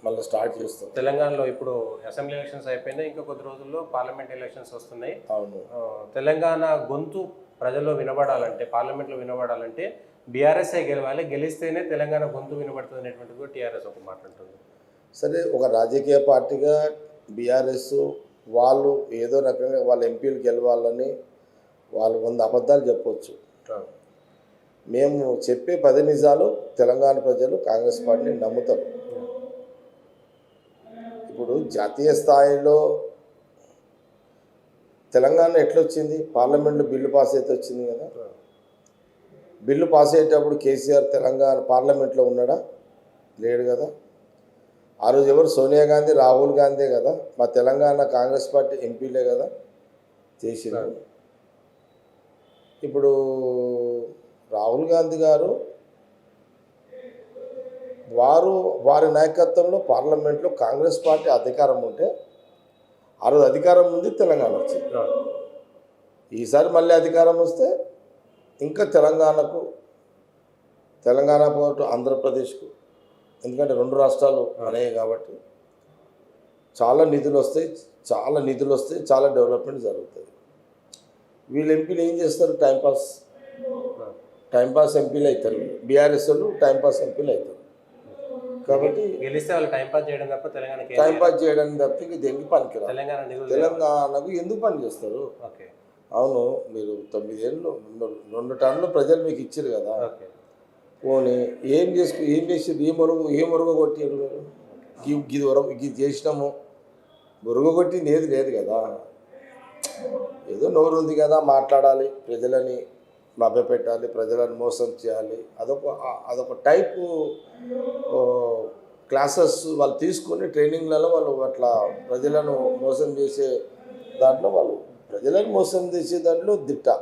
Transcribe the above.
మళ్ళీ స్టార్ట్ చేస్తాం. తెలంగాణలో ఇప్పుడు అసెంబ్లీ ఎలక్షన్స్ అయిపోయినాయి, ఇంకా కొద్ది రోజుల్లో పార్లమెంట్ ఎలక్షన్స్ వస్తున్నాయి. అవును. తెలంగాణ గొంతు ప్రజల్లో వినబడాలంటే, పార్లమెంట్లో వినబడాలంటే బీఆర్ఎస్ఏ గెలవాలి, గెలిస్తేనే తెలంగాణ గొంతు వినబడుతుంది అనేటువంటిది కూడా టీఆర్ఎస్ ఒక మాట అంటుంది. సరే, ఒక రాజకీయ పార్టీగా బీఆర్ఎస్ వాళ్ళు ఏదో రకంగా వాళ్ళ ఎంపీలు గెలవాలని వాళ్ళు 100 అబద్ధాలు చెప్పవచ్చు. మేము చెప్పే 10 నిజాలు తెలంగాణ ప్రజలు కాంగ్రెస్ పార్టీని నమ్ముతారు. ఇప్పుడు జాతీయ స్థాయిలో తెలంగాణ ఎట్లొచ్చింది? పార్లమెంట్లో బిల్లు పాస్ అయితే వచ్చింది కదా. బిల్లు పాస్ అయ్యేటప్పుడు కేసీఆర్ తెలంగాణ పార్లమెంట్లో ఉన్నాడా? లేడు కదా. ఆ రోజు ఎవరు? సోనియా గాంధీ, రాహుల్ గాంధీ కదా. మా తెలంగాణ కాంగ్రెస్ పార్టీ ఎంపీలే కదా చేసినారు. ఇప్పుడు రాహుల్ గాంధీ గారు వారి నాయకత్వంలో పార్లమెంట్లో కాంగ్రెస్ పార్టీ అధికారం ఉంటే ఆ రోజు అధికారం ఉంది, తెలంగాణ వచ్చింది. ఈసారి మళ్ళీ అధికారం వస్తే ఇంకా తెలంగాణ పాటు ఆంధ్రప్రదేశ్కు, ఎందుకంటే 2 రాష్ట్రాలు అనేవి కాబట్టి చాలా నిధులు వస్తాయి, చాలా డెవలప్మెంట్ జరుగుతుంది. వీళ్ళు ఎంపీలు ఏం చేస్తారు? టైంపాస్ ఎంపీలు అవుతారు. బీఆర్ఎస్ వాళ్ళు టైంపాస్ ఎంపీలు అవుతారు. కాబట్టి గెలిస్తే వాళ్ళు టైంపాస్ చేయడం తప్ప టైంపాస్ చేయడానికి తప్పితే దేనికి పనికిరాదు. తెలంగాణకు ఎందుకు పని చేస్తారు? అవును, మీరు 9 ఏళ్ళు 2 టర్న్లు ప్రజలు మీకు ఇచ్చారు కదా. పోనీ ఏం చేసి ఏం ఒరుగు కొట్టారు మీరు? ఇది చేసినాము, ఒరుగు కొట్టింది ఏది లేదు కదా. ఏదో నోరు ఉంది కదా, మాట్లాడాలి, ప్రజలని మభ్యపెట్టాలి, ప్రజలను మోసం చేయాలి. అదొక టైపు క్లాసెస్ వాళ్ళు తీసుకొని ట్రైనింగ్లలో వాళ్ళు అట్లా ప్రజలను మోసం చేసే దాంట్లో దిట్ట.